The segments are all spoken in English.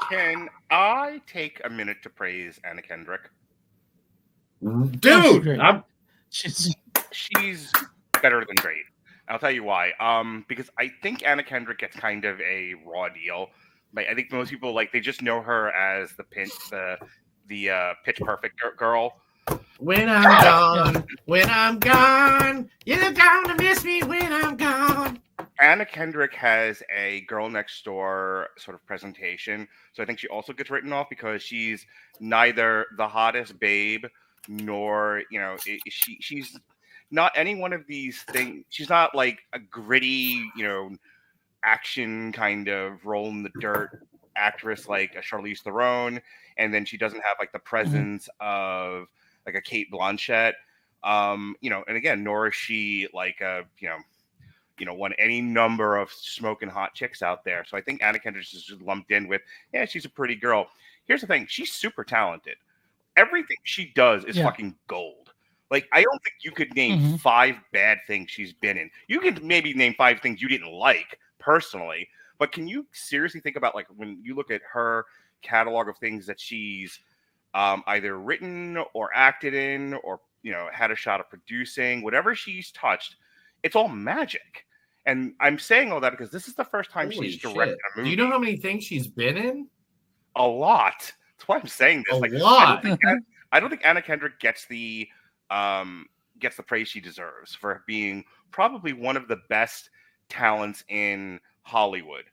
Can I take a minute to praise Anna Kendrick? Dude, she's better than great. I'll tell you why. Because I think Anna Kendrick gets kind of a raw deal. Like I think most people they just know her as the Pitch Perfect girl. When I'm gone, when I'm gone, you're gonna miss me when I'm gone. Anna Kendrick has a girl next door sort of presentation, so I think she also gets written off because she's neither the hottest babe nor she's not any one of these things. She's not like a gritty action kind of roll in the dirt actress like a Charlize Theron, and then she doesn't have like the presence of like a Kate Blanchett, and again, nor is she like a won any number of smoking hot chicks out there. So I think Anna Kendrick is just lumped in with, she's a pretty girl. Here's the thing, she's super talented. Everything she does is fucking gold. Like, I don't think you could name 5 bad things she's been in. You could maybe name 5 things you didn't like personally, but can you seriously think about like when you look at her catalog of things that she's either written or acted in or had a shot of producing, whatever she's touched, it's all magic. And I'm saying all that because this is the first time she's directed a movie. Do you know how many things she's been in? A lot. That's why I'm saying this. A lot. I don't think Anna Kendrick gets the praise she deserves for being probably one of the best talents in Hollywood.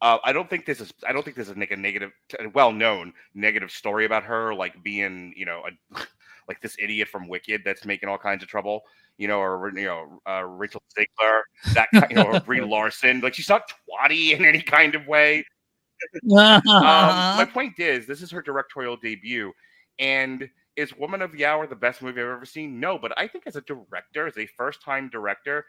I don't think this is like a well-known negative story about her, like being like this idiot from Wicked that's making all kinds of trouble. Or Rachel Zegler, that or Brie Larson. Like, she's not twatty in any kind of way. My point is, this is her directorial debut, and is Woman of the Hour the best movie I've ever seen? No, but I think as a director, as a first-time director,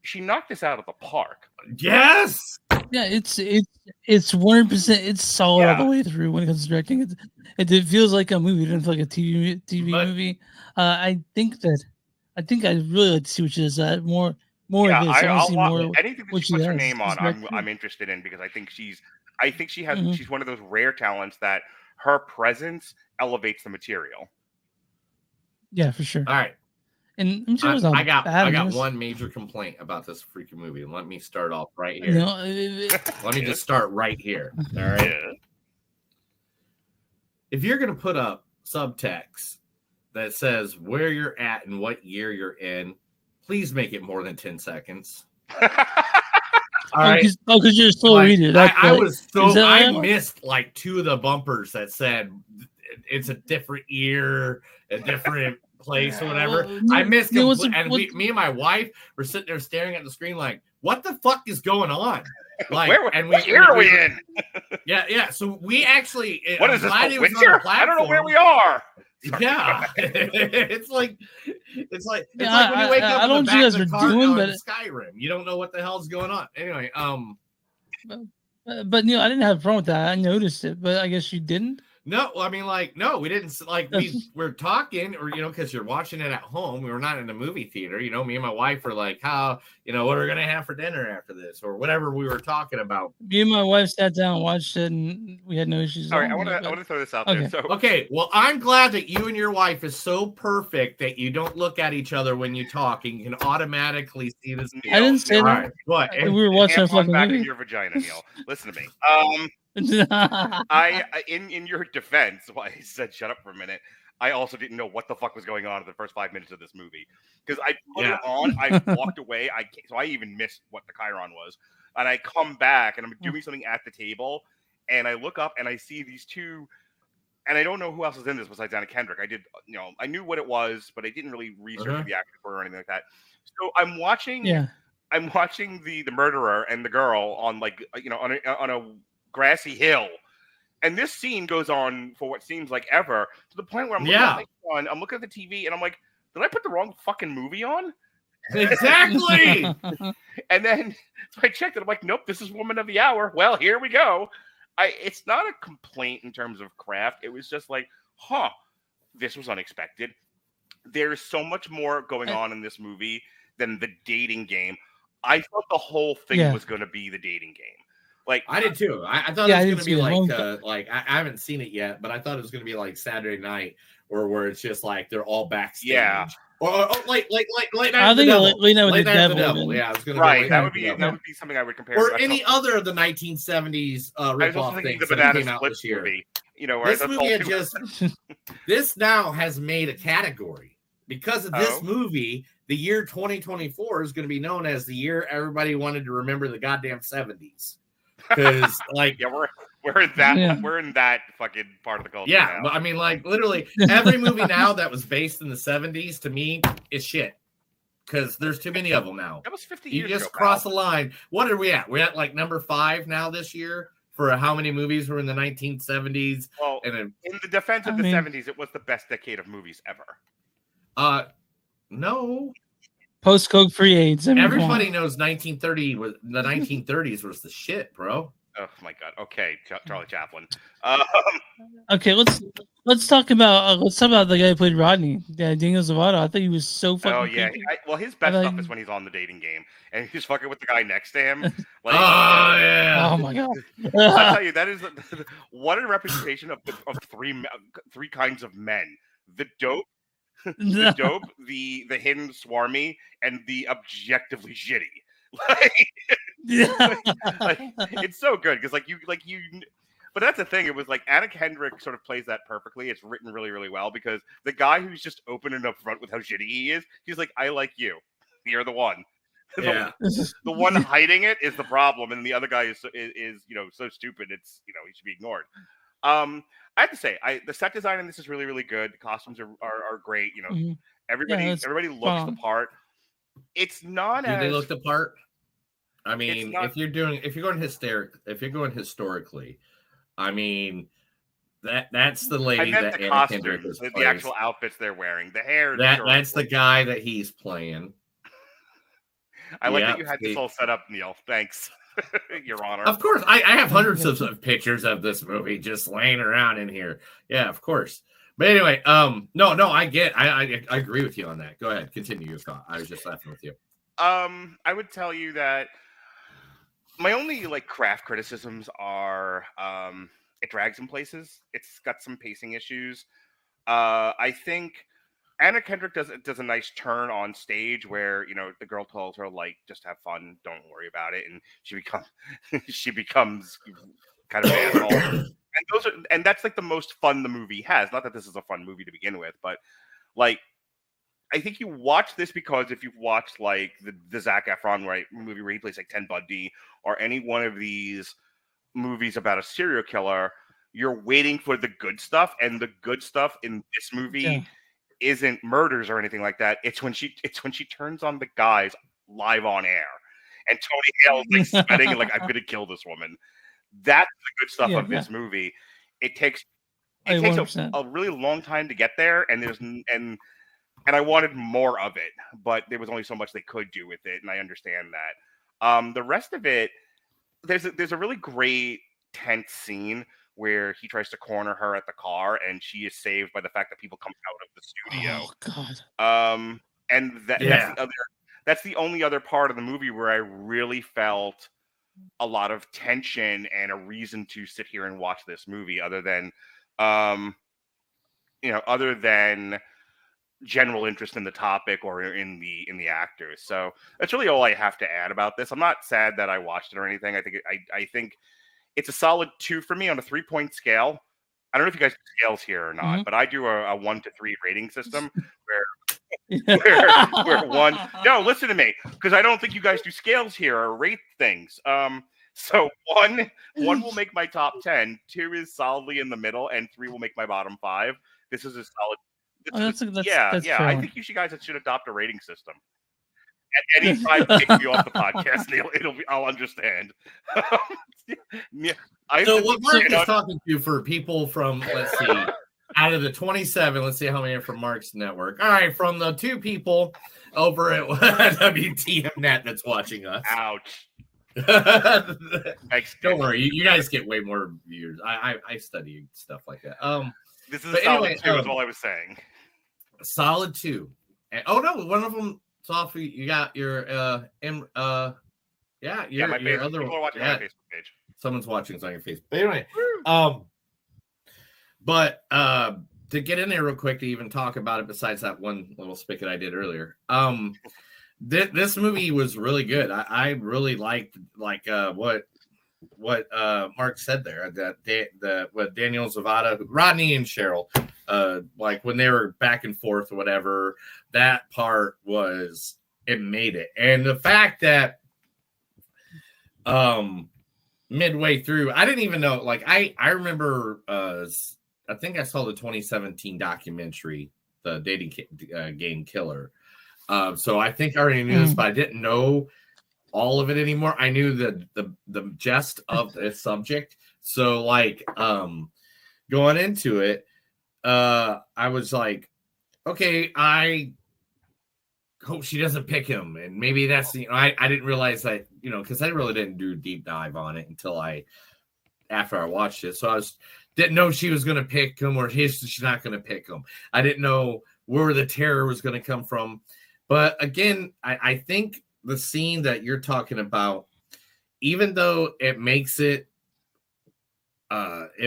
she knocked this out of the park. Yes. Yeah, it's 100%. It's solid all the way through when it comes to directing. It feels like a movie. It doesn't feel like a TV movie. I think I'd really like to see what she does. More of this. I want to see more. Anything that she puts her name on, I'm interested in because I think she has she's one of those rare talents that her presence elevates the material. Yeah, for sure. All right. And I got one major complaint about this freaking movie. Let me start off right here. Let me just start right here. All right. If you're gonna put up subtext that says where you're at and what year you're in, please make it more than 10 seconds. All right. Because you're slow reader. I missed like 2 of the bumpers that said it's a different year, a different place or whatever. I missed them. And me and my wife were sitting there staring at the screen like, what the fuck is going on? Like, what year are we in? Yeah. So we actually, what is this? Winter? I don't know where we are. Yeah, it's like when you wake up. I don't know what you guys are doing, but Skyrim, you don't know what the hell's going on. Anyway, but Neil, I didn't have a problem with that. I noticed it, but I guess you didn't. No, I mean, no, we didn't. Like, we're talking, or because you're watching it at home. We were not in a movie theater. Me and my wife were like, how, what are we gonna have for dinner after this, or whatever we were talking about. Me and my wife sat down and watched it, and we had no issues. All right, I want to throw this out there. So okay, well, I'm glad that you and your wife is so perfect that you don't look at each other when you talk, and you can automatically see this. I didn't say that. Right, what? We were watching a fucking back movie. In your vagina, Neil. Listen to me. I in your defense, why I said shut up for a minute. I also didn't know what the fuck was going on in the first 5 minutes of this movie because I put it on. I walked away. So I even missed what the Chiron was, and I come back and I'm doing something at the table, and I look up and I see these 2, and I don't know who else is in this besides Anna Kendrick. I did, I knew what it was, but I didn't really research the actor or anything like that. So I'm watching. I'm watching the murderer and the girl on on a grassy hill, and this scene goes on for what seems like ever, to the point where I'm looking at the TV and I'm like, did I put the wrong fucking movie on? Exactly. And then so I checked it. I'm like, nope, this is Woman of the Hour. Well, here we go. It's not a complaint in terms of craft. It was just like, this was unexpected. There's so much more going on in this movie than the dating game. I thought the whole thing was going to be the dating game. Like I did too. I thought it was going to be like I haven't seen it yet, but I thought it was going to be like Saturday night where it's just like they're all backstage. Yeah. Or like Late Night with the Devil. Late Night with the Devil. Yeah, it's going to right. be That would be something I would compare. Or to. any other of the 1970s ripoff things that came out this year. Movie. You know, where this movie had this now has made a category because of this movie. The year 2024 is going to be known as the year everybody wanted to remember the goddamn 70s. Because like we're in that fucking part of the culture. Yeah, now. I mean, like literally every movie now that was based in the 70s to me is shit. Because there's too many of them now. That was 50 years ago. You just cross the line. What are we at? We're at like number 5 now this year for how many movies were in the 1970s. Well, in the defense of the 70s, it was the best decade of movies ever. No. Post-Coke free AIDS. Everybody knows 1930 was the 1930s was the shit, bro. Oh my god. Okay, Charlie Chaplin. Okay, let's talk about the guy who played Rodney, Daniel Zavada. I thought he was so fucking. Oh yeah. Well, his best stuff is when he's on the dating game and he's fucking with the guy next to him. Like, oh yeah. Oh my god. I tell you, that is what a representation of three kinds of men: the dope. The dope, the hidden swarmy, and the objectively shitty. Like, it's so good because you. But that's the thing. It was like Anna Kendrick sort of plays that perfectly. It's written really, really well because the guy who's just open and upfront with how shitty he is, he's like, "I like you. You're the one." Yeah. The one hiding it is the problem, and the other guy is so stupid. It's he should be ignored. I have to say, the set design in this is really, really good. The costumes are great. Everybody looks the part. It's not Do they look the part? I mean, if you're going historically, I mean that's the lady that Anna Kendrick was the actual outfits they're wearing, the hair. That's the guy that he's playing. I like that you had this all set up, Neil. Thanks. Your Honor. Of course. I have hundreds of pictures of this movie just laying around in here. Yeah, of course. But anyway, no, I agree with you on that. Go ahead, continue your thought. I was just laughing with you. I would tell you that my only craft criticisms are it drags in places. It's got some pacing issues. I think Anna Kendrick does a nice turn on stage where the girl tells her just have fun, don't worry about it, and she becomes kind of an asshole. And that's the most fun the movie has. Not that this is a fun movie to begin with, but I think you watch this because if you've watched the Zac Efron movie where he plays Ted Bundy or any one of these movies about a serial killer, you're waiting for the good stuff, and the good stuff in this movie isn't murders or anything like that. It's when she turns on the guys live on air, and Tony Hale's sweating and I'm gonna kill this woman. That's the good stuff of this movie. It takes a really long time to get there, and I wanted more of it, but there was only so much they could do with it, and I understand that. The rest of it, there's a really great tense scene where he tries to corner her at the car, and she is saved by the fact that people come out of the studio. Oh God! And that's the only other part of the movie where I really felt a lot of tension and a reason to sit here and watch this movie, other than general interest in the topic or in the actors. So that's really all I have to add about this. I'm not sad that I watched it or anything. I think it's a solid 2 for me on a 3-point scale. I don't know if you guys do scales here or not, but I do a 1 to 3 rating system where 1. No, listen to me, because I don't think you guys do scales here or rate things. So 1 will make my top 10, 2 is solidly in the middle, and 3 will make my bottom 5. This is a solid. That's I think you guys should adopt a rating system. At any time, take me off the podcast, Neil. I'll understand. So what Mark is talking to for people from, let's see, out of the 27, let's see how many are from Mark's network. All right, from the 2 people over at WTMNet that's watching us. Ouch. Don't worry, you guys get way more viewers. I study stuff like that. This is a solid 2 is all I was saying. Solid 2. And, oh no, one of them. You got your your other one. My Facebook page. Someone's watching us on your face. But anyway, but to get in there real quick to even talk about it, besides that one little spigot I did earlier, this movie was really good. I really liked what Mark said there, that what Daniel Zavada, Rodney and Cheryl, like when they were back and forth or whatever, that part it made it. And the fact that midway through, I didn't even know, like I remember I think I saw the 2017 documentary, The Dating Game Killer. So I think I already knew this, but I didn't know all of it anymore. I knew the gist of the subject. So like going into it, I was like, okay, I hope she doesn't pick him. And maybe that's, I didn't realize that, because I really didn't do a deep dive on it until after I watched it. So didn't know she was going to pick him or she's not going to pick him. I didn't know where the terror was going to come from. But again, I think the scene that you're talking about, even though it makes it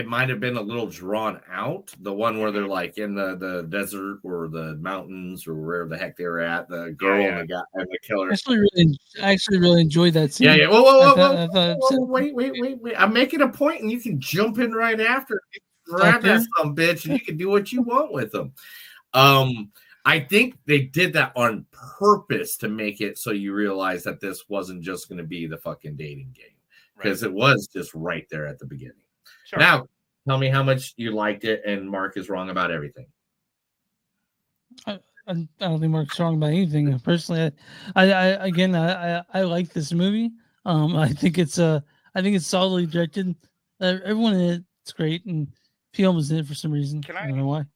might have been a little drawn out, the one where they're like in the desert or the mountains or wherever the heck they were at, the girl and the guy and the killer. I actually really enjoyed that scene. Yeah. Whoa, wait. I'm making a point and you can jump in right after. Grab that some bitch and you can do what you want with them. I think they did that on purpose to make it so you realize that this wasn't just going to be the fucking dating game, because it was just right there at the beginning. Sure. Now, tell me how much you liked it, and Mark is wrong about everything. I don't think Mark's wrong about anything. Personally, I like this movie. I think it's solidly directed. Everyone in it's great, and P.M. was in it for some reason. I don't know why. Can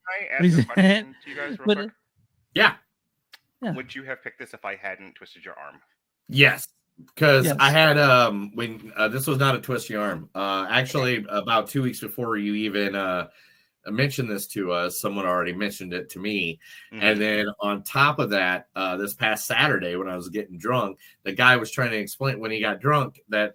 I ask a question to you guys real quick? Yeah. Would you have picked this if I hadn't twisted your arm? Yes. Because I had when this was not a twist your arm. Actually, about 2 weeks before you even mentioned this to us, someone already mentioned it to me. Mm-hmm. And then on top of that, this past Saturday when I was getting drunk, the guy was trying to explain when he got drunk that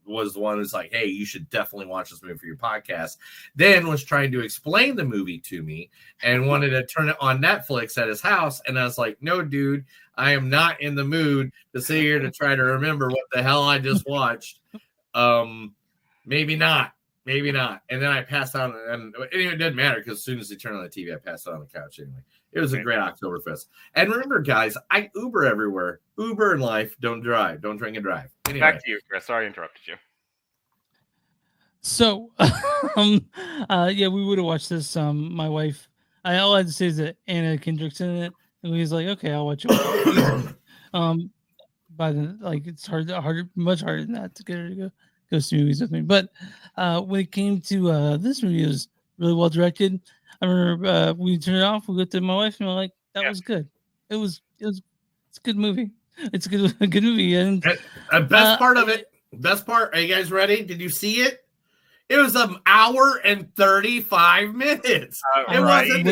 was the one who's like, hey, you should definitely watch this movie for your podcast. Then was trying to explain the movie to me and wanted to turn it on Netflix at his house. And I was like, no, dude, I am not in the mood to sit here to try to remember what the hell I just watched. Maybe not. And then I passed out, and it didn't matter because as soon as he turned on the TV, I passed out on the couch anyway. It was a great Oktoberfest. And remember, guys, I Uber everywhere. Uber in life, don't drive. Don't drink and drive. Anyway. Back to you, Chris. Sorry I interrupted you. So, we would have watched this. My wife, all I had to say is that Anna Kendrick's in it. And we was like, okay, I'll watch it. It's much harder than that to get her to go see movies with me. But when it came to this movie, it was really well directed. I remember we turned it off. We looked at my wife and we're like, "That was good. It's a good movie. It's a good movie." And best part of it. Best part. Are you guys ready? Did you see it? It was an hour and 35 minutes. It wasn't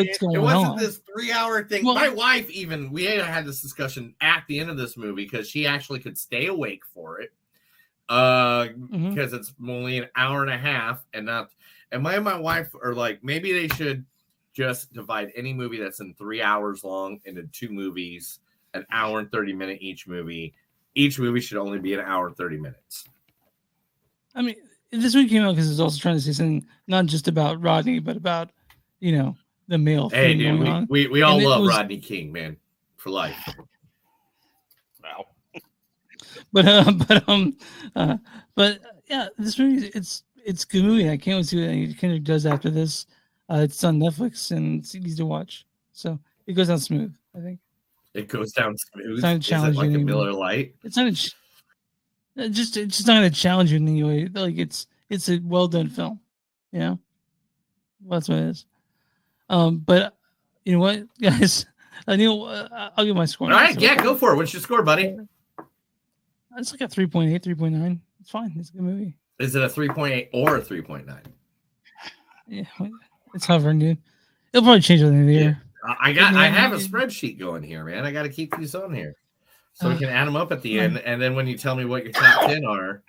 this 3-hour thing. Well, my wife we had this discussion at the end of this movie because she actually could stay awake for it. Because it's only an hour and a half and my wife are like, maybe they should just divide any movie that's in 3 hours long into 2 movies, an hour and 30 minute each movie. Each movie should only be an hour and 30 minutes. I mean, this movie came out because it's also trying to say something not just about Rodney, but about, the male thing going on. We all love Rodney King, man, for life. Wow. But yeah, this movie it's a good movie. I can't wait to see what Kendrick does after this. It's on Netflix and it's easy to watch, so it goes down smooth. I think it goes down smooth. It's not challenging. Like a Miller Lite. It's not. It's just not going to challenge you in any way. Like it's a well done film. Well, that's what it is. But you know what, guys? Neil, I'll give my score. All right, go for it. What's your score, buddy? It's like a 3.8, 3.9. It's fine. It's a good movie. Is it a 3.8 or a 3.9? Yeah, it's hovering, dude. It'll probably change at the end of the year. I have a spreadsheet going here, man. I got to keep these on here so we can add them up at the end. And then when you tell me what your top 10 are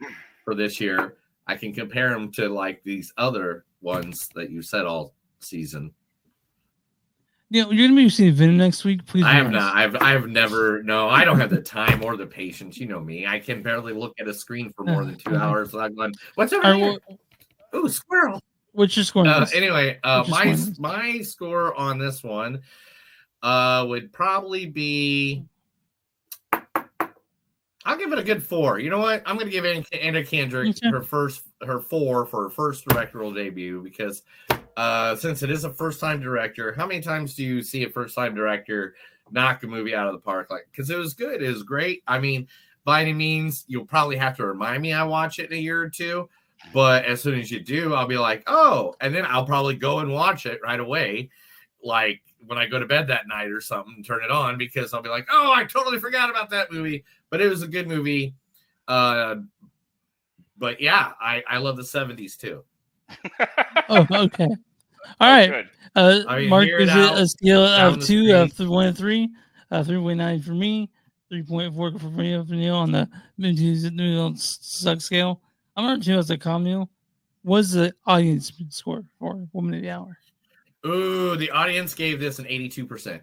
for this year, I can compare them to like these other ones that you said all season. You're gonna be seeing Venom next week. Please. I have not. I've never. No, I don't have the time or the patience. You know me. I can barely look at a screen for more than 2 hours without going, "What's over here?" Ooh, squirrel. What's your score? Anyway, my score on this one would probably be. I'll give it a good 4. You know what? I'm going to give Anna Kendrick her 4 for her first directorial debut because since it is a first-time director, how many times do you see a first-time director knock a movie out of the park? Like, because it was good, it was great. I mean, by any means, you'll probably have to remind me I watch it in a year or two, but as soon as you do, I'll be like, oh, and then I'll probably go and watch it right away, like when I go to bed that night or something, turn it on because I'll be like, oh, I totally forgot about that movie. But it was a good movie. But yeah, I love the 70s too. Oh, okay. All right. Mark, is it a scale of 2, 1 to 3? 3.9 for me, 3.4 for Neil on the Neil suck scale. I'm not sure it's a commune. What's the audience score for Woman of the Hour? Ooh, the audience gave this an 82%.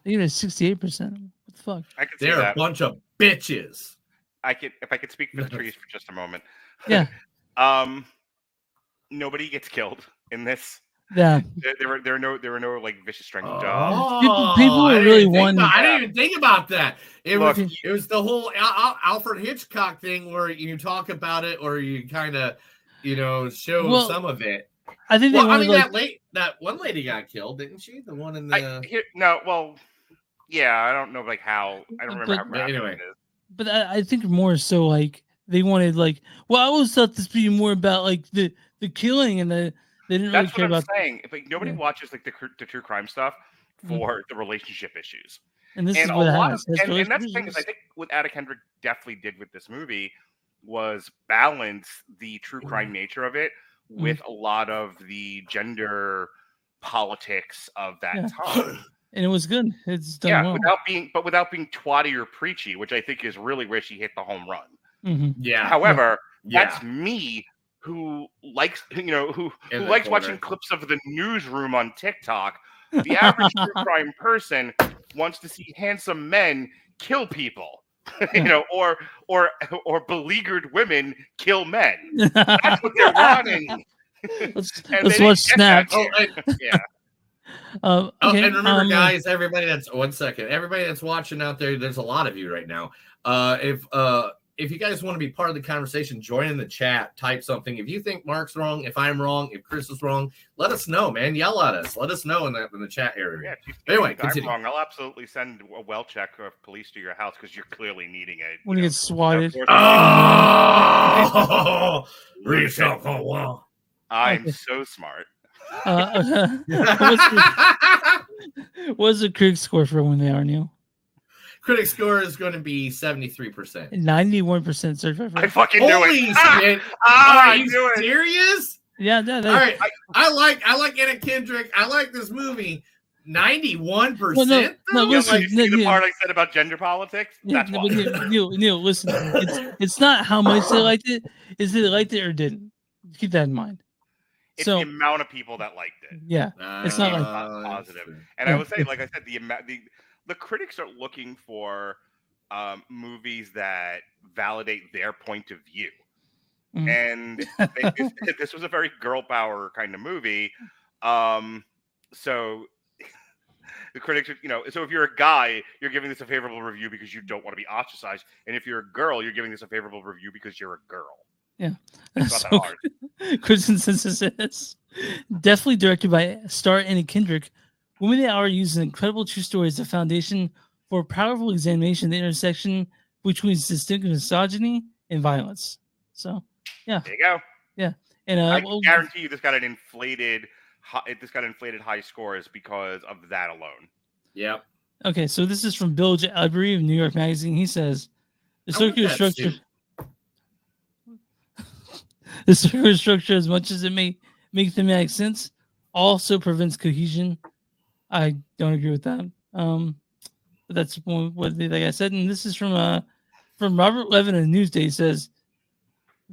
They gave it a 68%. What the fuck? They're a bunch of bitches. If I could speak for the trees for just a moment. Yeah. Nobody gets killed in this. Yeah. There were no like vicious strangle People are really wanting. I didn't even think about that. It was the whole Alfred Hitchcock thing where you talk about it or you kind of show some of it. I think that one lady got killed, didn't she? The one in the I don't know like how. I don't remember how anyway. it is. But I think more so like they wanted I always thought this being more about like the killing and they didn't really care about. That's what I'm saying. If nobody watches like the true crime stuff for the relationship issues. And this is what it has. And that's the thing is I think what Anna Kendrick definitely did with this movie was balance the true crime nature of it with a lot of the gender politics of that time. And it was good. It's done well. without being twatty or preachy, which I think is really where she hit the home run. Mm-hmm. Yeah. However, that's me who likes likes watching clips of the newsroom on TikTok. The average true crime person wants to see handsome men kill people, or beleaguered women kill men. That's what they're wanting. Let's watch Snapped. And remember, guys, everybody that's watching out there, there's a lot of you right now. If you guys want to be part of the conversation, join in the chat, type something. If you think Mark's wrong, if I'm wrong, if Chris is wrong, let us know, man. Yell at us. Let us know in the chat area. Yeah, anyway, I'm wrong. I'll absolutely send a well check of police to your house because you're clearly needing it. When you get swatted. I'm so smart. What's the critic score for When They Are, Neil? Critic score is going to be 73%. 91% certified. I fucking knew it. Shit. Are you serious? Yeah. All right. I like Anna Kendrick. I like this movie. 91%. No, listen. The part I said about gender politics. That's why. Neil, listen. It's not how much they liked it. Is it liked it or didn't? Keep that in mind. It's the amount of people that liked it. Yeah, it's not like positive. And I would say, like I said, the critics are looking for movies that validate their point of view. And this was a very girl power kind of movie. So the critics, so if you're a guy, you're giving this a favorable review because you don't want to be ostracized. And if you're a girl, you're giving this a favorable review because you're a girl. Yeah. It's not that hard. Christian Census is definitely directed by star Anna Kendrick. Women of the Hour uses an incredible true story as a foundation for a powerful examination of the intersection between distinct misogyny and violence. So, yeah. There you go. Yeah. And I guarantee you this got inflated high scores because of that alone. Yep. Okay, so this is from Bill Albury of New York Magazine. He says, the circular structure... The circular structure, as much as it may make thematic sense, also prevents cohesion. I don't agree with that. But that's what, like I said, and this is from Robert Levin of Newsday. He says,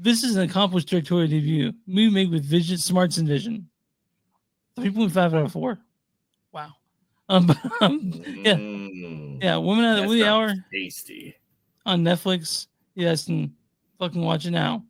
This is an accomplished directorial debut. Movie made with vision, smarts, and vision. 3.5 out of 4. Wow. Yeah. Women of the Hour. Tasty. On Netflix. Yes, and fucking watch it now.